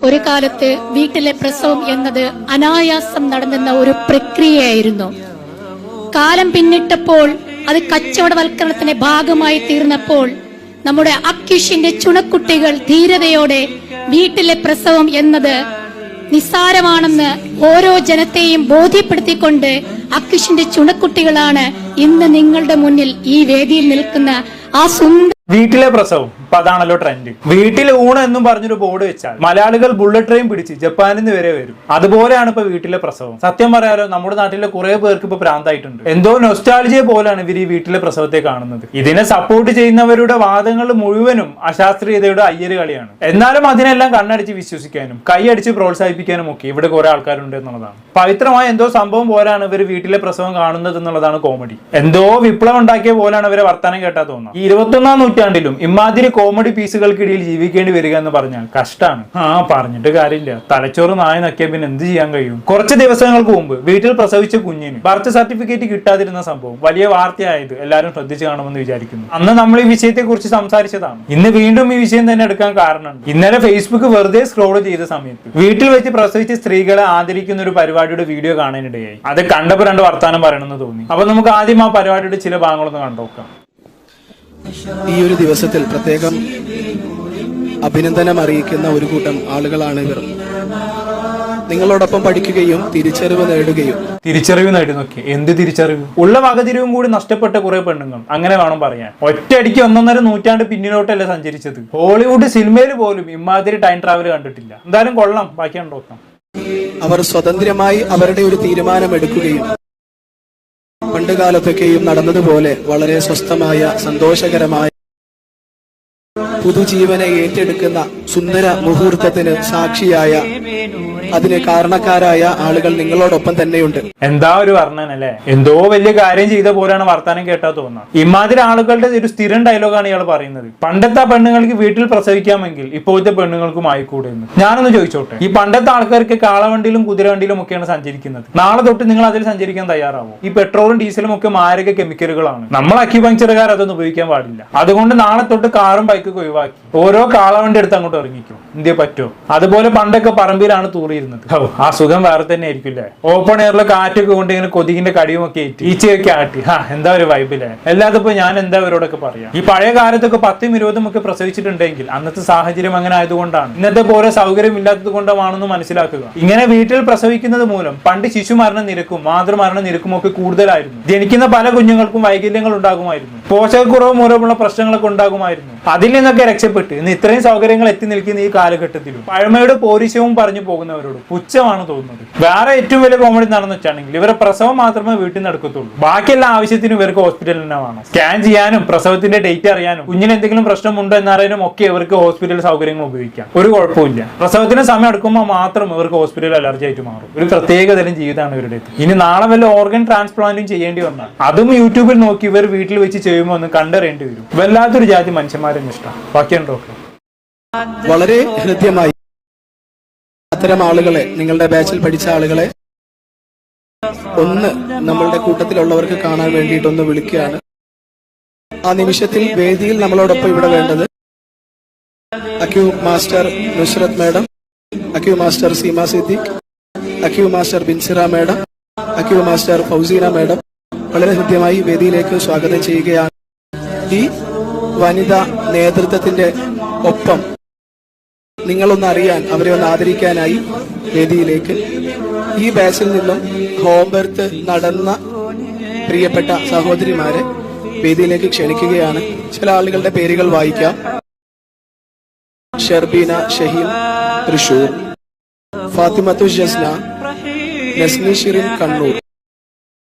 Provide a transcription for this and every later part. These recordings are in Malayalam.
ഒരു കാലത്ത് വീട്ടിലെ പ്രസവം എന്നത് അനായാസം നടന്നുന്ന ഒരു പ്രക്രിയയായിരുന്നു. കാലം പിന്നിട്ടപ്പോൾ അത് കച്ചവടവൽക്കരണത്തിന്റെ ഭാഗമായി തീർന്നപ്പോൾ നമ്മുടെ അക്യുഷിന്റെ ചുണക്കുട്ടികൾ ധീരതയോടെ വീട്ടിലെ പ്രസവം എന്നത് നിസ്സാരമാണെന്ന് ഓരോ ജനത്തെയും ബോധ്യപ്പെടുത്തിക്കൊണ്ട് അക്യുഷിന്റെ ചുണക്കുട്ടികളാണ് ഇന്ന് നിങ്ങളുടെ മുന്നിൽ ഈ വേദിയിൽ നിൽക്കുന്ന ആ സുന്ദര. വീട്ടിലെ പ്രസവം അതാണല്ലോ ട്രെൻഡ്. വീട്ടിലെ ഊണ് എന്നും പറഞ്ഞൊരു ബോർഡ് വെച്ചാൽ മലയാളികൾ ബുള്ളറ്റ് ട്രെയിൻ പിടിച്ച് ജപ്പാനിൽ നിന്ന് വരെ വരും. അതുപോലെയാണ് ഇപ്പൊ വീട്ടിലെ പ്രസവം. സത്യം പറയാലോ, നമ്മുടെ നാട്ടിലെ കുറെ പേർക്ക് ഇപ്പൊ ഭ്രാന്തായിട്ടുണ്ട്. എന്തോ നൊസ്റ്റാൾജിയ പോലാണ് ഇവർ ഈ വീട്ടിലെ പ്രസവത്തെ കാണുന്നത്. ഇതിനെ സപ്പോർട്ട് ചെയ്യുന്നവരുടെ വാദങ്ങൾ മുഴുവനും അശാസ്ത്രീയതയുടെ അയ്യര് കളിയാണ്. എന്നാലും അതിനെല്ലാം കണ്ണടിച്ച് വിശ്വസിക്കാനും കൈയടിച്ച് പ്രോത്സാഹിപ്പിക്കാനും ഒക്കെ ഇവിടെ കുറെ ആൾക്കാരുണ്ട് എന്നുള്ളതാണ്. പവിത്രമായ എന്തോ സംഭവം പോലാണ് ഇവർ വീട്ടിലെ പ്രസവം കാണുന്നത് എന്നുള്ളതാണ് കോമഡി. എന്തോ വിപ്ലവം ഉണ്ടാക്കിയ പോലാണ് ഇവരെ വർത്താനം കേട്ടാ തോന്നുന്നത്. ഈ 21ാം നൂറ്റാണ്ടിലും ഇമാതിരി കോമഡി പീസുകൾക്കിടയിൽ ജീവിക്കേണ്ടി വരിക എന്ന് പറഞ്ഞാൽ കഷ്ടാണ്. പറഞ്ഞിട്ട് കാര്യമില്ല. തലച്ചോറ് നായ നക്കിയ പിന്നെ എന്ത് ചെയ്യാൻ കഴിയും? കുറച്ച് ദിവസങ്ങൾക്ക് മുമ്പ് വീട്ടിൽ പ്രസവിച്ച കുഞ്ഞിന് ബർത്ത് സർട്ടിഫിക്കറ്റ് കിട്ടാതിരുന്ന സംഭവം വലിയ വാർത്തയായത് എല്ലാവരും ശ്രദ്ധിച്ചു കാണുമെന്ന് വിചാരിക്കുന്നു. അന്ന് നമ്മൾ ഈ വിഷയത്തെ കുറിച്ച് സംസാരിച്ചതാണ്. ഇന്ന് വീണ്ടും ഈ വിഷയം തന്നെ എടുക്കാൻ കാരണം ഇന്നലെ ഫേസ്ബുക്ക് വെറുതെ സ്ക്രോൾ ചെയ്ത സമയത്ത് വീട്ടിൽ വെച്ച് പ്രസവിച്ച സ്ത്രീകളെ ആദരിക്കുന്ന ഒരു പരിപാടിയുടെ വീഡിയോ കാണാനിടയായി. അത് കണ്ടപ്പോൾ രണ്ട് വർത്താനം പറയണമെന്ന് തോന്നി. അപ്പൊ നമുക്ക് ആദ്യം ആ പരിപാടിയുടെ ചില ഭാഗങ്ങളൊന്ന് കണ്ടുനോക്കാം. ഈ ഒരു ദിവസത്തിൽ പ്രത്യേകം അഭിനന്ദനം അറിയിക്കുന്ന ഒരു കൂട്ടം ആളുകളാണ് ഇവർ. നിങ്ങളോടൊപ്പം പഠിക്കുകയും തിരിച്ചറിവ് നേടി നോക്കി. എന്ത് തിരിച്ചറിവ്? ഉള്ള വകതിരിവും കൂടി നഷ്ടപ്പെട്ട കുറെ പെണ്ണുങ്ങൾ, അങ്ങനെ വേണം പറയാൻ. ഒറ്റയടിക്ക് 1.5 നൂറ്റാണ്ട് പിന്നിലോട്ടല്ലേ സഞ്ചരിച്ചത്. ഹോളിവുഡ് സിനിമയിൽ പോലും ഇമാതിരി ടൈം ട്രാവൽ കണ്ടിട്ടില്ല. എന്തായാലും കൊള്ളാം, ബാക്കി കണ്ടോക്കാം. അവർ സ്വതന്ത്രമായി അവരുടെ ഒരു തീരുമാനമെടുക്കുകയും പണ്ടുകാലത്തൊക്കെയും നടന്നതുപോലെ വളരെ സ്വസ്ഥമായ സന്തോഷകരമായ പുതുജീവനെ ഏറ്റെടുക്കുന്ന സുന്ദര മുഹൂർത്തത്തിന് സാക്ഷിയായ അതിന് കാരണക്കാരായ ആളുകൾ നിങ്ങളോടൊപ്പം തന്നെയുണ്ട്. എന്താ ഒരു വർണ്ണനല്ലേ? എന്തോ വലിയ കാര്യം ചെയ്ത പോലെയാണ് വർത്താനം കേട്ടാ തോന്നുന്നത്. ഇമാതിരി ആളുകളുടെ ഒരു സ്ഥിരം ഡയലോഗാണ് ഇയാൾ പറയുന്നത്. പണ്ടത്തെ പെണ്ണുങ്ങൾക്ക് വീട്ടിൽ പ്രസവിക്കാമെങ്കിൽ ഇപ്പോഴത്തെ പെണ്ണുങ്ങൾക്കും ആയിക്കൂടെ എന്ന്. ഞാനൊന്ന് ചോദിച്ചോട്ടെ, ഈ പണ്ടത്തെ ആൾക്കാർക്ക് കാളവണ്ടിയിലും കുതിരവണ്ടിയിലും ഒക്കെയാണ് സഞ്ചരിക്കുന്നത്. നാളെ തൊട്ട് നിങ്ങൾ അതിൽ സഞ്ചരിക്കാൻ തയ്യാറാവോ? ഈ പെട്രോളും ഡീസലും ഒക്കെ മാരക കെമിക്കലുകളാണ്. നമ്മൾ അക്യുപങ്ചറുകാർ അതൊന്നും ഉപയോഗിക്കാൻ പാടില്ല. അതുകൊണ്ട് നാളെ തൊട്ട് കാറും ബൈക്കൊക്കെ ഒഴിവാക്കി ഓരോ കാളവണ്ടി എടുത്ത് അങ്ങോട്ട് ഇറങ്ങിക്കും. എന്തേ പറ്റോ? അതുപോലെ പണ്ടൊക്കെ പറമ്പിലാണ് തൂറിയിരുന്നത്. ആ സുഖം വേറെ തന്നെ ആയിരിക്കില്ലേ? ഓപ്പൺ എയറിലെ കാറ്റൊക്കെ കൊണ്ട് ഇങ്ങനെ കൊതുകിന്റെ കടിയുമൊക്കെ ഏറ്റി ഈച്ചയൊക്കെ ആട്ടി. എന്താ ഒരു വൈബില്ലേ? അല്ലാതിപ്പോ ഞാൻ എന്താ അവരോടൊക്കെ പറയാം. ഈ പഴയ കാലത്തൊക്കെ 10ഉം 20ഉം ഒക്കെ പ്രസവിച്ചിട്ടുണ്ടെങ്കിൽ അന്നത്തെ സാഹചര്യം അങ്ങനെ ആയതുകൊണ്ടാണ്. ഇന്നത്തെ പോലെ സൗകര്യം ഇല്ലാത്തത് കൊണ്ടാണെന്ന് മനസ്സിലാക്കുക. ഇങ്ങനെ വീട്ടിൽ പ്രസവിക്കുന്നത് മൂലം പണ്ട് ശിശുമരണ നിരക്കും മാതൃമരണ നിരക്കും ഒക്കെ കൂടുതലായിരുന്നു. ജനിക്കുന്ന പല കുഞ്ഞുങ്ങൾക്കും വൈകല്യങ്ങൾ ഉണ്ടാകുമായിരുന്നു. പോഷകക്കുറവ് മൂലമുള്ള പ്രശ്നങ്ങളൊക്കെ ഉണ്ടാകുമായിരുന്നു. അതിൽ നിന്നൊക്കെ രക്ഷപ്പെട്ട് ഇന്ന് ഇത്രയും സൗകര്യങ്ങൾ എത്തി നിൽക്കുന്ന ഈ കാലഘട്ടത്തിലും പഴമയുടെ പോരിശവും പറഞ്ഞു പോകുന്നവരോട് പുച്ഛമാണ് തോന്നുന്നത്. വേറെ ഏറ്റവും വലിയ കോമഡി നടന്നു വെച്ചാണെങ്കിൽ ഇവരെ പ്രസവം മാത്രമേ വീട്ടിൽ നിന്ന് നടക്കത്തുള്ളൂ. ബാക്കിയെല്ലാ ആവശ്യത്തിനും ഇവർക്ക് ഹോസ്പിറ്റലിൽ തന്നെ വേണം. സ്കാൻ ചെയ്യാനും പ്രസവത്തിന്റെ ഡേറ്റ് അറിയാനും കുഞ്ഞിന് എന്തെങ്കിലും പ്രശ്നമുണ്ടോ എന്നറിയാനും ഒക്കെ ഇവർക്ക് ഹോസ്പിറ്റൽ സൗകര്യങ്ങൾ ഉപയോഗിക്കാം. ഒരു കുഴപ്പമില്ല. പ്രസവത്തിന് സമയം എടുക്കുമ്പോൾ മാത്രം ഇവർക്ക് ഹോസ്പിറ്റൽ അലർജി ആയിട്ട് മാറും. ഒരു പ്രത്യേക തരം ജീവിതമാണ് ഇവരുടെ. ഇനി നാളെ വല്ല ഓർഗൻ ട്രാൻസ്പ്ലാന്റും ചെയ്യേണ്ടി വന്നാൽ അതും യൂട്യൂബിൽ നോക്കി ഇവർ വീട്ടിൽ വെച്ച് ചെയ്യുമ്പോൾ ഒന്ന് കണ്ടറിയേണ്ടി വരും. വല്ലാത്തൊരു ജാതി മനുഷ്യന്മാരെന്ന് ഇഷ്ടം. ബാക്കിയുണ്ടോ? വളരെ ഹൃദ്യമായി അത്തരം ആളുകളെ, നിങ്ങളുടെ ബാച്ചിൽ പഠിച്ച ആളുകളെ ഒന്ന് നമ്മളുടെ കൂട്ടത്തിലുള്ളവർക്ക് കാണാൻ വേണ്ടിയിട്ടൊന്ന് വിളിക്കുകയാണ്. ആ നിമിഷത്തിൽ വേദിയിൽ നമ്മളോടൊപ്പം ഇവിടെ വേണ്ടത് acu master Nusrat madam, acu master Seema Siddique, acu master Binsira madam, acu master Fauseena madam വളരെ ഹൃദ്യമായി വേദിയിലേക്ക് സ്വാഗതം ചെയ്യുകയാണ്. ഈ വനിതാ നേതൃത്വത്തിന്റെ ഒപ്പം നിങ്ങളൊന്ന് അറിയാൻ, അവരെ ഒന്ന് ആദരിക്കാനായി വേദിയിലേക്ക് ഈ ബാച്ചിൽ നിന്നും ഹോം ബർത്ത് നടന്ന പ്രിയപ്പെട്ട സഹോദരിമാരെ വേദിയിലേക്ക് ക്ഷണിക്കുകയാണ്. ചില ആളുകളുടെ പേരുകൾ വായിക്കാം. ഷർബീന ഷഹീം തൃശൂർ, ഫാത്തിമത്തു ജസ്ന, നസ്മി ഷിറിൻ കണ്ണൂർ,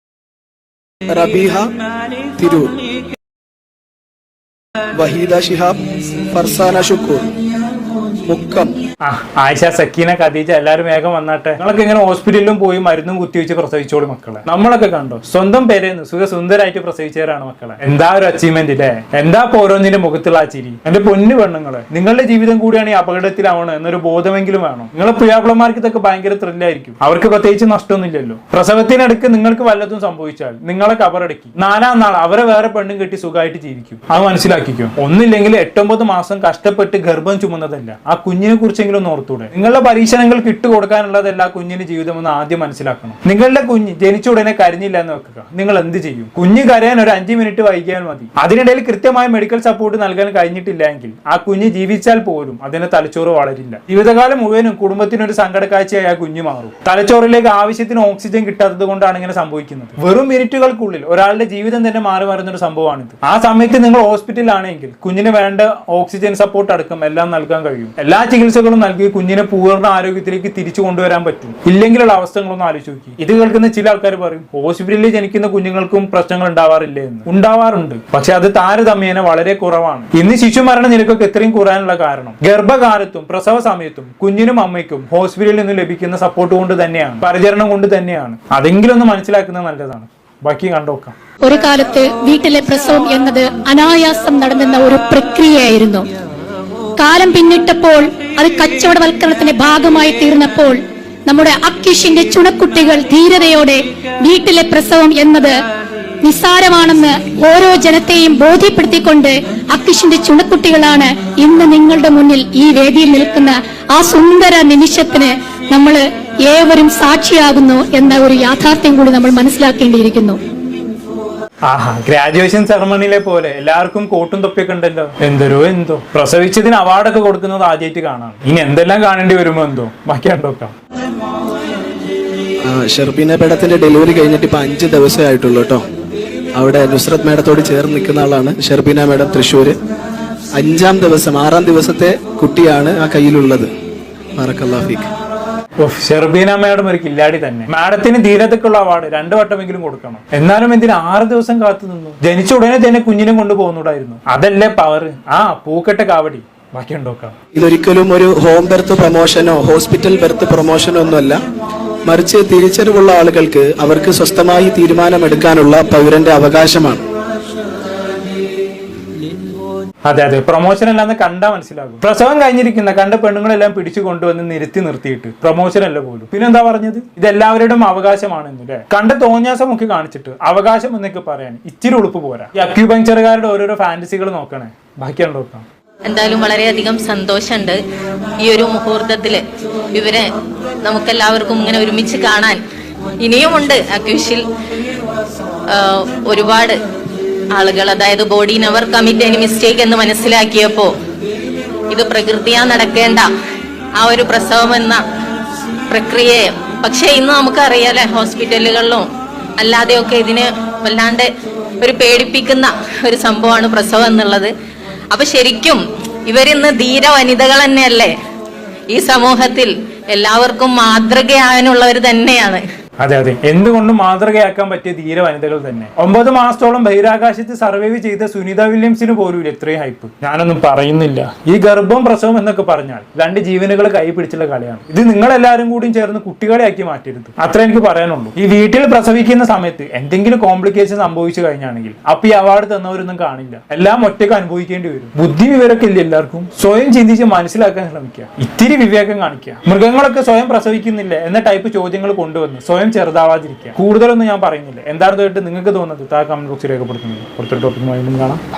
റബീഹ തിരൂർ, വഹീദ ഷിഹാബ്, ഫർസാന ഷുക്കൂർ, മുക്കം, ആയിഷ, സക്കീന, ഖദീജ എല്ലാരും വേഗം വന്നാട്ടെ. നിങ്ങളൊക്കെ ഇങ്ങനെ ഹോസ്പിറ്റലിലും പോയി മരുന്നും കുത്തിവെച്ച് പ്രസവിച്ചോളൂ മക്കളെ. നമ്മളൊക്കെ കണ്ടോ സ്വന്തം പേരെന്ന് സുന്ദരായിട്ട് പ്രസവിച്ചവരാണ് മക്കളെ. എന്താ ഒരു അച്ചീവ്മെന്റ് ഇല്ലേ? എന്താ ഓരോന്നിന്റെ മുഖത്തുള്ള ആ ചിരി. എന്റെ പൊന്നു പെണ്ണുങ്ങളെ, നിങ്ങളുടെ ജീവിതം കൂടിയാണ് ഈ അപകടത്തിലാവണം എന്നൊരു ബോധമെങ്കിലും വേണം. നിങ്ങളെ പ്രിയാപ്പിളമാർക്ക് ഇതൊക്കെ ഭയങ്കര ത്രില്ലായിരിക്കും. അവർക്ക് പ്രത്യേകിച്ച് നഷ്ടമൊന്നുമില്ലല്ലോ. പ്രസവത്തിനിടയ്ക്ക് നിങ്ങൾക്ക് വല്ലതും സംഭവിച്ചാൽ നിങ്ങളെ കബറടക്കി 4ാം നാൾ അവരെ വേറെ പെണ്ണും കെട്ടി സുഖമായിട്ട് ജീവിക്കും. അത് മനസ്സിലാക്കിക്കും. ഒന്നില്ലെങ്കിൽ 8-9 മാസം കഷ്ടപ്പെട്ട് ഗർഭം ചുമന്നതല്ലേ. പ്രശ്നമില്ല, ആ കുഞ്ഞിനെ കുറിച്ചെങ്കിലും ഒന്ന് ഓർത്തൂടെ? നിങ്ങളുടെ പരീക്ഷണങ്ങൾക്ക് ഇട്ടുകൊടുക്കാനുള്ളതല്ല ആ കുഞ്ഞിന്റെ ജീവിതം എന്ന് ആദ്യം മനസ്സിലാക്കണം. നിങ്ങളുടെ കുഞ്ഞ് ജനിച്ച ഉടനെ കരഞ്ഞില്ല എന്ന് വെക്കുക, നിങ്ങൾ എന്ത് ചെയ്യും? കുഞ്ഞ് കരയാൻ ഒരു 5 മിനിറ്റ് വൈകിയാൽ മതി. അതിനിടയിൽ കൃത്യമായ മെഡിക്കൽ സപ്പോർട്ട് നൽകാൻ കഴിഞ്ഞിട്ടില്ല എങ്കിൽ ആ കുഞ്ഞ് ജീവിച്ചാൽ പോലും അതിന്റെ തലച്ചോറ് വളരില്ല. ജീവിതകാലം മുഴുവനും കുടുംബത്തിനൊരു സങ്കടക്കാഴ്ചയായി ആ കുഞ്ഞ് മാറും. തലച്ചോറിലേക്ക് ആവശ്യത്തിന് ഓക്സിജൻ കിട്ടാത്തത് കൊണ്ടാണ് ഇങ്ങനെ സംഭവിക്കുന്നത്. വെറും മിനിറ്റുകൾക്കുള്ളിൽ ഒരാളുടെ ജീവിതം തന്നെ മാറി വരുന്ന ഒരു സംഭവമാണിത്. ആ സമയത്ത് നിങ്ങൾ ഹോസ്പിറ്റലിലാണെങ്കിൽ കുഞ്ഞിന് വേണ്ട ഓക്സിജൻ സപ്പോർട്ട് അടക്കം എല്ലാം നൽകാൻ കഴിയും. എല്ലാ ചികിത്സകളും നൽകി കുഞ്ഞിനെ പൂർണ്ണ ആരോഗ്യത്തിലേക്ക് തിരിച്ചു കൊണ്ടുവരാൻ പറ്റും. ഇല്ലെങ്കിലുള്ള അവസ്ഥകളൊന്നും ആലോചിച്ച് നോക്കി. ഇത് കേൾക്കുന്ന ചില ആൾക്കാർ പറയും, ഹോസ്പിറ്റലിൽ ജനിക്കുന്ന കുഞ്ഞുങ്ങൾക്കും പ്രശ്നങ്ങൾ ഉണ്ടാവാറില്ലേ എന്ന്. ഉണ്ടാവാറുണ്ട്, പക്ഷെ അത് താരതമ്യേന വളരെ കുറവാണ്. ഇന്ന് ശിശുമരണ നിരക്കൊക്കെ എത്രയും കുറയാനുള്ള കാരണം ഗർഭകാലത്തും പ്രസവ സമയത്തും കുഞ്ഞിനും അമ്മയ്ക്കും ഹോസ്പിറ്റലിൽ നിന്ന് ലഭിക്കുന്ന സപ്പോർട്ട് കൊണ്ട് തന്നെയാണ്, പരിചരണം കൊണ്ട് തന്നെയാണ്. അതെങ്കിലും ഒന്ന് മനസ്സിലാക്കുന്നത് നല്ലതാണ്. ബാക്കി കണ്ടോക്കാം. ഒരു കാലത്ത് വീട്ടിലെ പ്രസവം എന്നത് അനായാസം നടന്നുന്ന ഒരു പ്രക്രിയയായിരുന്നു. കാലം പിന്നിട്ടപ്പോൾ അത് കച്ചവടവൽക്കരണത്തിന്റെ ഭാഗമായി തീർന്നപ്പോൾ നമ്മുടെ അക്കിഷിന്റെ ചുണക്കുട്ടികൾ ധീരതയോടെ വീട്ടിലെ പ്രസവം എന്നത് നിസ്സാരമാണെന്ന് ഓരോ ജനത്തെയും ബോധ്യപ്പെടുത്തിക്കൊണ്ട് അക്കിഷിന്റെ ചുണക്കുട്ടികളാണ് ഇന്ന് നിങ്ങളുടെ മുന്നിൽ ഈ വേദിയിൽ നിൽക്കുന്ന ആ സുന്ദര നിമിഷത്തിന് നമ്മൾ ഏവരും സാക്ഷിയാകുന്നു എന്ന ഒരു യാഥാർത്ഥ്യം കൂടി നമ്മൾ മനസ്സിലാക്കേണ്ടിയിരിക്കുന്നു. ആഹാ, ഗ്രാജുവേഷൻ സെറമണിയിലെ പോലെ എല്ലാവർക്കും കോട്ടും തൊപ്പിയൊക്കെ ഉണ്ടല്ലോ. എന്തോ പ്രസവിച്ചതിന് അവാർഡൊക്കെ കൊടുക്കുന്നത് ആദ്യമായിട്ട് കാണാം. ഇനി എന്തെല്ലാം കാണേണ്ടി വരുമോ എന്തോ. ബാക്കി കണ്ടോക്കാം. ഷെർബീന മേഡത്തിന്റെ ഡെലിവറി കഴിഞ്ഞിട്ട് ഇപ്പൊ 5 ദിവസമേ ആയിട്ടുള്ളൂ കേട്ടോ. അവിടെ നുസ്രത് മേഡത്തോട് ചേർന്ന് നിൽക്കുന്ന ആളാണ് ഷെർബീന മേഡം, തൃശ്ശൂര്. 5-ാം ദിവസം 6-ാം ദിവസത്തെ കുട്ടിയാണ് ആ കയ്യിലുള്ളത്. ബറക്കല്ലാഹു ഫീക്ക്. ഷെർബീന മാഡം ഒരു കില്ലാടി തന്നെ. മാഡത്തിന് ധീരതയ്ക്കുള്ള അവാർഡ് 2 വട്ടമെങ്കിലും കൊടുക്കണം. എന്നാലും എന്തിന് 6 ദിവസം കാത്തു നിന്നു? ജനിച്ച ഉടനെ തന്നെ കുഞ്ഞിനെ കൊണ്ടുപോകുന്നതായിരുന്നു. അതല്ലേ പവർ. പൂക്കെട്ട കാവടി. ബാക്കി ഉണ്ടോക്കാം. ഇതൊരിക്കലും ഒരു ഹോം ബെർത്ത് പ്രൊമോഷനോ ഹോസ്പിറ്റൽ ബെർത്ത് പ്രൊമോഷനോ ഒന്നുമല്ല, മറിച്ച് തിരിച്ചറിവുള്ള ആളുകൾക്ക് അവർക്ക് സ്വസ്ഥമായി തീരുമാനമെടുക്കാനുള്ള പൗരന്റെ അവകാശമാണ്. അതെ, പ്രൊമോഷൻ അല്ലാന്ന് കണ്ടാ മനസ്സിലാകും. പ്രസവം കഴിഞ്ഞിരിക്കുന്ന കണ്ട പെണ്ണുങ്ങളെല്ലാം പിടിച്ചു കൊണ്ടുവന്ന് നിർത്തിയിട്ട് പ്രൊമോഷൻ അല്ല പോലും. പിന്നെന്താ പറഞ്ഞത്? ഇത് എല്ലാവരുടെയും അവകാശമാണെന്നല്ലേ. കണ്ട തോന്നിയാസം ഒക്കെ കാണിച്ചിട്ട് അവകാശം എന്നൊക്കെ പറയാൻ ഇച്ചിരി ഉളുപ്പ് പോരാ. ഈ അക്യൂപങ്ചറുകാരുടെ ഓരോരോ ഫാന്റസികൾ നോക്കണേ. ബാക്കിയാണ് നോക്കാം. എന്തായാലും വളരെയധികം സന്തോഷമുണ്ട് ഈ ഒരു മുഹൂർത്തത്തില് ഇവരെ നമുക്കെല്ലാവർക്കും ഇങ്ങനെ ഒരുമിച്ച് കാണാൻ. ഇനിയുമുണ്ട് അക്യൂഷിൽ ഒരുപാട് ആളുകൾ, അതായത് body never commit any mistake എന്ന് മനസ്സിലാക്കിയപ്പോ ഇത് പ്രകൃതിയാ നടക്കേണ്ട ആ ഒരു പ്രസവം എന്ന പ്രക്രിയയെ, പക്ഷെ ഇന്ന് നമുക്കറിയാലേ ഹോസ്പിറ്റലുകളിലും അല്ലാതെയൊക്കെ ഇതിന് വല്ലാണ്ട് ഒരു പേടിപ്പിക്കുന്ന ഒരു സംഭവമാണ് പ്രസവം എന്നുള്ളത്. അപ്പൊ ശരിക്കും ഇവരിന്ന് ധീര വനിതകൾ തന്നെയല്ലേ, ഈ സമൂഹത്തിൽ എല്ലാവർക്കും മാതൃകയാകാനുള്ളവർ തന്നെയാണ്. അതെ, എന്തുകൊണ്ടും മാതൃകയാക്കാൻ പറ്റിയ ധീര വനിതകൾ തന്നെ. 9 മാസത്തോളം ബഹിരാകാശത്ത് സർവൈവ് ചെയ്ത സുനിത വില്യംസിന് പോലും എത്രയും ഹൈപ്പ്. ഞാനൊന്നും പറയുന്നില്ല. ഈ ഗർഭം പ്രസവം എന്നൊക്കെ പറഞ്ഞാൽ 2 ജീവനുകളെ കൈ പിടിച്ചുള്ള കളിയാണ്. ഇത് നിങ്ങളെല്ലാവരും കൂടി ചേർന്ന് കുട്ടികളെ ആക്കി മാറ്റരുത്. അത്ര എനിക്ക് പറയാനുള്ളൂ. ഈ വീട്ടിൽ പ്രസവിക്കുന്ന സമയത്ത് എന്തെങ്കിലും കോംപ്ലിക്കേഷൻ സംഭവിച്ചു കഴിഞ്ഞാണെങ്കിൽ അപ്പൊ ഈ അവാർഡ് തന്നവരൊന്നും കാണില്ല. എല്ലാം ഒറ്റയ്ക്ക് അനുഭവിക്കേണ്ടി വരും. ബുദ്ധി വിവരമൊക്കെ ഇല്ല എല്ലാവർക്കും. സ്വയം ചിന്തിച്ച് മനസ്സിലാക്കാൻ ശ്രമിക്കുക. ഇത്തിരി വിവേകം കാണിക്കുക. മൃഗങ്ങളൊക്കെ സ്വയം പ്രസവിക്കുന്നില്ല എന്ന ടൈപ്പ് ചോദ്യങ്ങൾ കൊണ്ടുവന്ന് സ്വയം ചെറുതാവാതിരിക്കുക. കൂടുതലൊന്നും ഞാൻ പറയുന്നില്ല. എന്താണെന്ന് നിങ്ങൾക്ക് തോന്നുന്നത് കമന്റ് ബോക്സിൽ രേഖപ്പെടുത്തുന്നത്. അടുത്തൊരു ടോപ്പിക്കുമായി കാണാം.